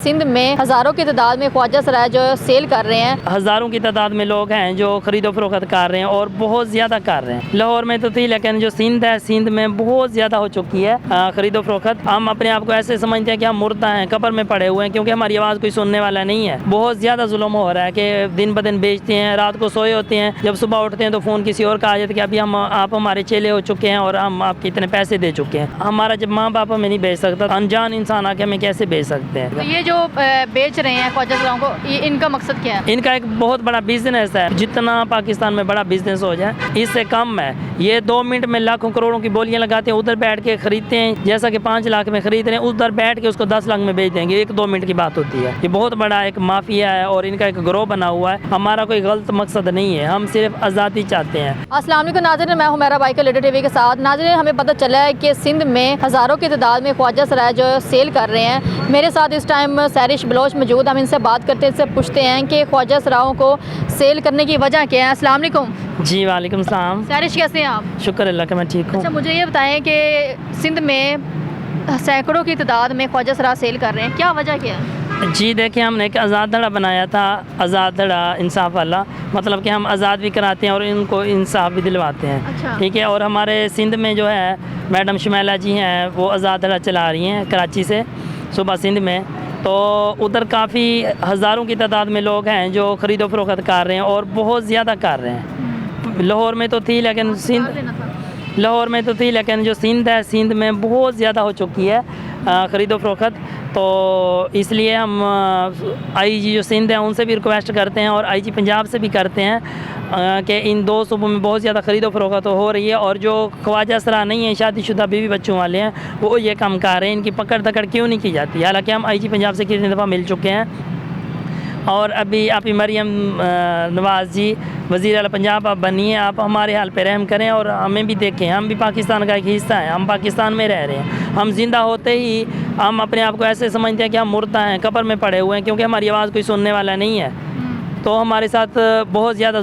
سندھ میں ہزاروں کی تعداد میں خواجہ سرائے جو سیل کر رہے ہیں، ہزاروں کی تعداد میں لوگ ہیں جو خرید و فروخت کر رہے ہیں اور بہت زیادہ کر رہے ہیں۔ لاہور میں تو تھی لیکن جو سندھ ہے، سندھ میں بہت زیادہ ہو چکی ہے خرید و فروخت۔ ہم اپنے آپ کو ایسے سمجھتے ہیں کہ ہم مردہ ہیں، قبر میں پڑے ہوئے ہیں، کیونکہ ہماری آواز کوئی سننے والا نہیں ہے۔ بہت زیادہ ظلم ہو رہا ہے کہ دن بدن بیچتے ہیں، رات کو سوئے ہوتے ہیں، جب صبح اٹھتے ہیں تو فون کسی اور کا آ جاتا ہے کہ ابھی آپ ہمارے چیلے ہو چکے ہیں اور ہم آپ کے اتنے پیسے دے چکے ہیں۔ ہمارا جب ماں باپ ہمیں نہیں بیچ سکتا، انجان انسان آ کے ہمیں کیسے بیچ سکتے ہیں؟ تو یہ جو بیچ رہے ہیں خواجہ سراؤں کو، ان کا مقصد کیا ہے؟ ان کا ایک بہت بڑا بزنس ہے، جتنا پاکستان میں بڑا بزنس ہو جائے اس سے کم ہے۔ یہ 2 منٹ میں لاکھوں کروڑوں کی بولیاں لگاتے ہیں، ادھر بیٹھ کے خریدتے ہیں، جیسا کہ 5 لاکھ میں خرید رہے ہیں، ادھر بیٹھ کے اس کو 10 لاکھ میں بیچ دیں گے۔ 1-2 منٹ کی بات ہوتی ہے۔ یہ بہت بڑا ایک مافیا ہے اور ان کا ایک گروہ بنا ہوا ہے۔ ہمارا کوئی غلط مقصد نہیں ہے، ہم صرف آزادی چاہتے ہیں۔ السلام علیکم ناظرین، میں Humaira biker leader T V کے ساتھ۔ ناظرین، ہمیں پتہ چلا ہے کہ سندھ میں ہزاروں کی تعداد میں خواجہ سرائے جو سیل کر رہے ہیں۔ میرے ساتھ اس ٹائم سیرش بلوچ موجود، ہم ان سے بات کرتے ہیں، ان سے پوچھتے ہیں کہ خواجہ سراؤں کو سیل کرنے کی وجہ کیا ہے۔ السلام علیکم جی وعلیکم السلام۔ سیرش، کیسے ہیں آپ؟ شکر اللہ کا میں ٹھیک ہوں۔ اچھا، مجھے یہ بتائیں کہ سندھ میں سینکڑوں کی تعداد میں خواجہ سرا سیل کر رہے ہیں، کیا وجہ کیا ہے؟ جی دیکھیں، ہم نے ایک آزاد دھڑا بنایا تھا، آزاد دھڑا انصاف والا، مطلب کہ ہم آزاد بھی کراتے ہیں اور ان کو انصاف بھی دلواتے ہیں۔ اچھا۔ ٹھیک ہے، اور ہمارے سندھ میں جو ہے میڈم شمیلہ جی ہیں، وہ آزاد دھڑا چلا رہی ہیں کراچی سے، صوبہ سندھ میں۔ تو ادھر کافی ہزاروں کی تعداد میں لوگ ہیں جو خرید و فروخت کر رہے ہیں اور بہت زیادہ کر رہے ہیں۔ لاہور میں تو تھی لیکن جو سندھ ہے، سندھ میں بہت زیادہ ہو چکی ہے خرید و فروخت۔ تو اس لیے ہم آئی جی جو سندھ ہے ان سے بھی ریکویسٹ کرتے ہیں اور آئی جی پنجاب سے بھی کرتے ہیں کہ ان 2 صوبوں میں بہت زیادہ خرید و فروخت ہو رہی ہے، اور جو خواجہ سرا نہیں ہیں، شادی شدہ بیوی بچوں والے ہیں، وہ یہ کام کر رہے ہیں۔ ان کی پکڑ دکڑ کیوں نہیں کی جاتی؟ حالانکہ ہم آئی جی پنجاب سے کتنی دفعہ مل چکے ہیں، اور ابھی آپ مریم نواز جی وزیر اعلیٰ پنجاب آپ بنی ہیں، آپ ہمارے حال پہ رحم کریں اور ہمیں بھی دیکھیں۔ ہم بھی پاکستان کا ایک حصہ ہیں، ہم پاکستان میں رہ رہے ہیں۔ ہم زندہ ہوتے ہی ہم اپنے آپ کو ایسے سمجھتے ہیں کہ ہم مردہ ہیں، قبر میں پڑے ہوئے ہیں، کیونکہ ہماری آواز کوئی سننے والا نہیں ہے۔ تو ہمارے ساتھ بہت زیادہ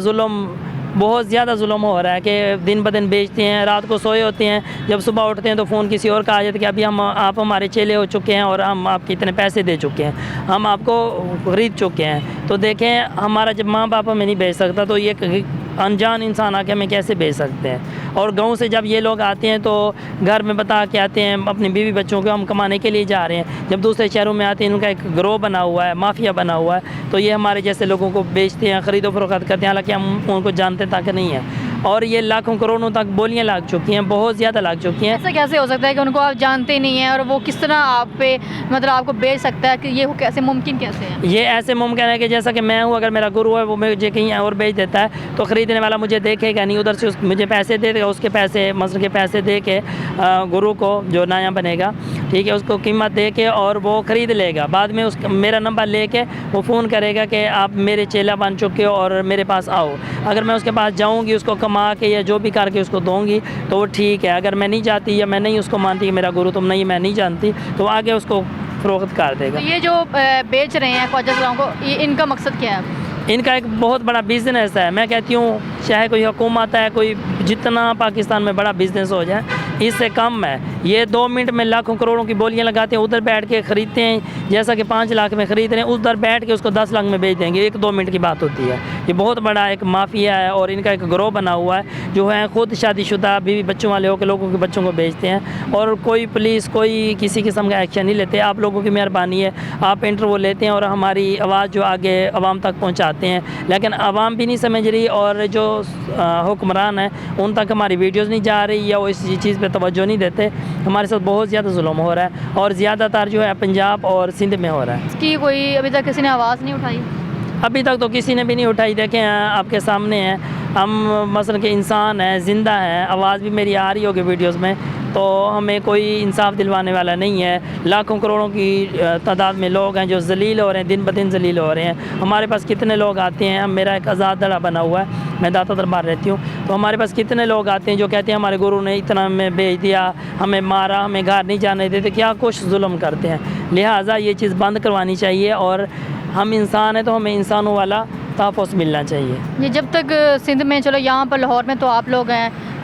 ظلم ہو رہا ہے کہ دن بدن بیچتے ہیں، رات کو سوئے ہوتے ہیں، جب صبح اٹھتے ہیں تو فون کسی اور کا آ جاتا ہے کہ ابھی آپ ہمارے چیلے ہو چکے ہیں اور ہم آپ کے اتنے پیسے دے چکے ہیں، ہم آپ کو خرید چکے ہیں۔ تو دیکھیں، ہمارا جب ماں باپ ہمیں نہیں بیچ سکتا تو یہ انجان انسان آ کے ہمیں کیسے بیچ سکتے ہیں؟ اور گاؤں سے جب یہ لوگ آتے ہیں تو گھر میں بتا کے آتے ہیں اپنی بیوی بچوں کو ہم کمانے کے لیے جا رہے ہیں، جب دوسرے شہروں میں آتے ہیں ان کا ایک گروہ بنا ہوا ہے، مافیا بنا ہوا ہے، تو یہ ہمارے جیسے لوگوں کو بیچتے ہیں، خرید و فروخت کرتے ہیں، حالانکہ ہم ان کو جانتے تک نہیں ہیں، اور یہ لاکھوں کروڑوں تک بولیاں لگ چکی ہیں، بہت زیادہ لگ چکی ہیں۔ ایسا کیسے ہو سکتا ہے کہ ان کو آپ جانتے ہی نہیں ہیں اور وہ کس طرح آپ پہ مطلب آپ کو بیچ سکتا ہے؟ کہ یہ کیسے ممکن کیسے ہے؟ یہ ایسے ممکن ہے کہ جیسا کہ میں ہوں، اگر میرا گرو ہے وہ مجھے کہیں اور بیچ دیتا ہے تو خریدنے والا مجھے دیکھے گا نہیں، ادھر سے مجھے پیسے دے گا، اس کے پیسے مثلا کے پیسے دے کے گرو کو جو نیا بنے گا، ٹھیک ہے، اس کو قیمت دے کے اور وہ خرید لے گا۔ بعد میں میرا نمبر لے کے وہ فون کرے گا کہ آپ میرے چیلا بن چکے ہو اور میرے پاس آؤ۔ اگر میں اس کے پاس جاؤں گی، اس کو کما کے یا جو بھی کر کے اس کو دوں گی تو وہ ٹھیک ہے، اگر میں نہیں جاتی یا میں نہیں اس کو مانتی کہ میرا گرو تم نہیں، میں نہیں جانتی، تو آگے اس کو فروخت کر دے گا۔ تو یہ جو بیچ رہے ہیں خواجہ سراؤں کو، ان کا مقصد کیا ہے؟ ان کا ایک بہت بڑا بزنس ہے۔ میں کہتی ہوں چاہے کوئی حکومت ہے، کوئی جتنا پاکستان میں بڑا بزنس ہو جائے اس سے کم ہے۔ یہ 2 منٹ میں لاکھوں کروڑوں کی بولیاں لگاتے ہیں، ادھر بیٹھ کے خریدتے ہیں، جیسا کہ 5 لاکھ میں خرید رہے ہیں، ادھر بیٹھ کے اس کو 10 لاکھ میں بیچ دیں گے۔ 1-2 منٹ کی بات ہوتی ہے۔ یہ بہت بڑا ایک مافیا ہے اور ان کا ایک گروہ بنا ہوا ہے جو ہے خود شادی شدہ بیوی بچوں والے ہو کے لوگوں کے بچوں کو بیچتے ہیں، اور کوئی پولیس کوئی کسی قسم کا ایکشن نہیں لیتے۔ آپ لوگوں کی مہربانی ہے، آپ انٹرویو لیتے ہیں اور ہماری آواز جو آگے عوام تک پہنچاتے ہیں، لیکن عوام بھی نہیں سمجھ رہی، اور جو حکمران ہیں ان تک ہماری ویڈیوز نہیں جا رہی یا وہ اس چیز پہ توجہ نہیں دیتے۔ ہمارے ساتھ بہت زیادہ ظلم ہو رہا ہے اور زیادہ تر جو ہے پنجاب اور سندھ میں ہو رہا ہے۔ اس کی کوئی ابھی تک کسی نے آواز نہیں اٹھائی؟ ابھی تک تو کسی نے بھی نہیں اٹھائی۔ دیکھیں آپ کے سامنے ہیں، ہم مثلا کہ انسان ہیں، زندہ ہیں، آواز بھی میری آ رہی ہوگی ویڈیوز میں، تو ہمیں کوئی انصاف دلوانے والا نہیں ہے۔ لاکھوں کروڑوں کی تعداد میں لوگ ہیں جو ذلیل ہو رہے ہیں، دن بدن ذلیل ہو رہے ہیں۔ ہمارے پاس کتنے لوگ آتے ہیں، میرا ایک آزاد دھڑا بنا ہوا ہے، میں داتا دربار رہتی ہوں، تو ہمارے پاس کتنے لوگ آتے ہیں جو کہتے ہیں ہمارے گرو نے اتنا ہمیں بیچ دیا، ہمیں مارا، ہمیں گھر نہیں جانے دیتے، کیا کچھ ظلم کرتے ہیں۔ لہٰذا یہ چیز بند کروانی چاہیے، اور ہم انسان ہیں تو ہمیں انسانوں والا تحفظ ملنا چاہیے۔ یہ جب تک سندھ میں، چلو یہاں پر لاہور میں تو آپ لوگ ہیں،